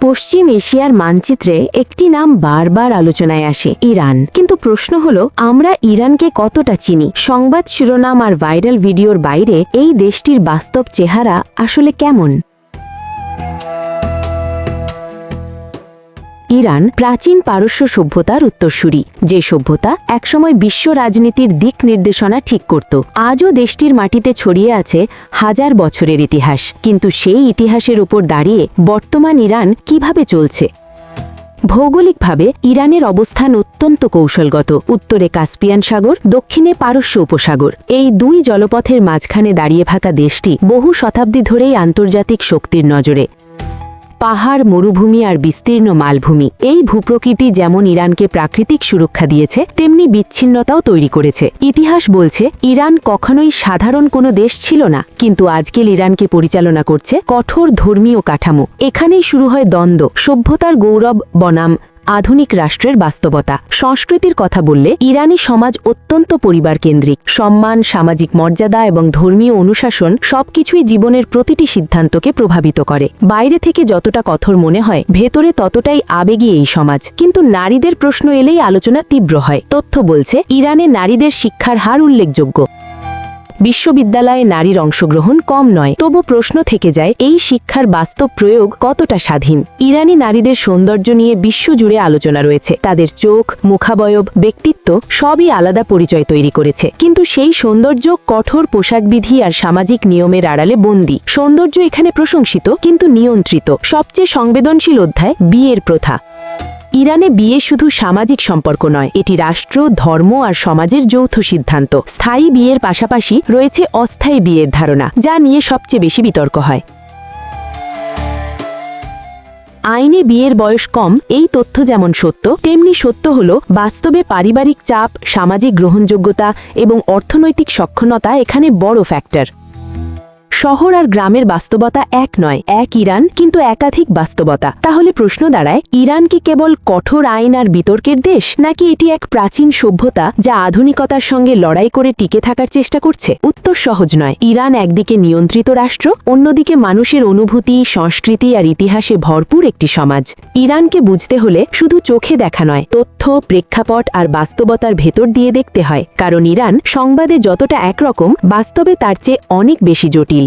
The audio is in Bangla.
পশ্চিম এশিয়ার মানচিত্রে একটি নাম বারবার আলোচনায় আসে, ইরান। কিন্তু প্রশ্ন হলো, আমরা ইরানকে কতটা চিনি? সংবাদ শিরোনাম আর ভাইরাল ভিডিওর বাইরে এই দেশটির বাস্তব চেহারা আসলে কেমন? ইরান প্রাচীন পারস্য সভ্যতার উত্তরসূরি, যে সভ্যতা একসময় বিশ্ব রাজনীতির দিক নির্দেশনা ঠিক করত। আজও দেশটির মাটিতে ছড়িয়ে আছে হাজার বছরের ইতিহাস। কিন্তু সেই ইতিহাসের উপর দাঁড়িয়ে বর্তমান ইরান কিভাবে চলছে? ভৌগোলিকভাবে ইরানের অবস্থান অত্যন্ত কৌশলগত। উত্তরে কাস্পিয়ান সাগর, দক্ষিণে পারস্য উপসাগর। এই দুই জলপথের মাঝখানে দাঁড়িয়ে থাকা দেশটি বহু শতাব্দী ধরেই আন্তর্জাতিক শক্তির নজরে। পাহাড়, মরুভূমি আর বিস্তীর্ণ মালভূমি, এই ভূপ্রকৃতি যেমন ইরানকে প্রাকৃতিক সুরক্ষা দিয়েছে, তেমনি বিচ্ছিন্নতাও তৈরি করেছে। ইতিহাস বলছে ইরান কখনোই সাধারণ কোনো দেশ ছিল না, কিন্তু আজকাল ইরানকে পরিচালনা করছে কঠোর ধর্মীয় কাঠামো। এখানেই শুরু হয় দ্বন্দ্ব, সভ্যতার গৌরব বনাম আধুনিক রাষ্ট্রের বাস্তবতা। সংস্কৃতির কথা বললে ইরানি সমাজ অত্যন্ত পরিবারকেন্দ্রিক। সম্মান, সামাজিক মর্যাদা এবং ধর্মীয় অনুশাসন সবকিছুই জীবনের প্রতিটি সিদ্ধান্তকে প্রভাবিত করে। বাইরে থেকে যতটা কঠোর মনে হয়, ভেতরে ততটাই আবেগী এই সমাজ। কিন্তু নারীদের প্রশ্ন এলেই আলোচনা তীব্র হয়। তথ্য বলছে ইরানে নারীদের শিক্ষার হার উল্লেখযোগ্য। বিশ্ববিদ্যালয়ে নারীর অংশগ্রহণ কম নয়। তবু প্রশ্ন থেকে যায়, এই শিক্ষার বাস্তব প্রয়োগ কতটা স্বাধীন? ইরানি নারীদের সৌন্দর্য নিয়ে বিশ্বজুড়ে আলোচনা রয়েছে। তাদের চোখ, মুখাবয়ব, ব্যক্তিত্ব সবই আলাদা পরিচয় তৈরি করেছে। কিন্তু সেই সৌন্দর্য কঠোর পোশাকবিধি আর সামাজিক নিয়মের আড়ালে বন্দী। সৌন্দর্য এখানে প্রশংসিত, কিন্তু নিয়ন্ত্রিত। সবচেয়ে সংবেদনশীল অধ্যায় বিয়ের প্রথা। ইরানে বিয়ে শুধু সামাজিক সম্পর্ক নয়, এটি রাষ্ট্র, ধর্ম আর সমাজের যৌথ সিদ্ধান্ত। স্থায়ী বিয়ের পাশাপাশি রয়েছে অস্থায়ী বিয়ের ধারণা, যা নিয়ে সবচেয়ে বেশি বিতর্ক হয়। আইনে বিয়ের বয়স কম, এই তথ্য যেমন সত্য, তেমনি সত্য হল বাস্তবে পারিবারিক চাপ, সামাজিক গ্রহণযোগ্যতা এবং অর্থনৈতিক সক্ষমতা এখানে বড় ফ্যাক্টর। শহর আর গ্রামের বাস্তবতা এক নয়, এক ইরান কিন্তু একাধিক বাস্তবতা। তাহলে প্রশ্ন দাঁড়ায়, ইরান কি কেবল কঠোর আইন আর বিতর্কের দেশ, নাকি এটি এক প্রাচীন সভ্যতা যা আধুনিকতার সঙ্গে লড়াই করে টিকে থাকার চেষ্টা করছে? উত্তর সহজ নয়। ইরান একদিকে নিয়ন্ত্রিত রাষ্ট্র, অন্যদিকে মানুষের অনুভূতি, সংস্কৃতি আর ইতিহাসে ভরপুর একটি সমাজ। ইরানকে বুঝতে হলে শুধু চোখে দেখা নয়, তথ্য, প্রেক্ষাপট আর বাস্তবতার ভেতর দিয়ে দেখতে হয়। কারণ ইরান সংবাদে যতটা একরকম, বাস্তবে তার চেয়ে অনেক বেশি জটিল।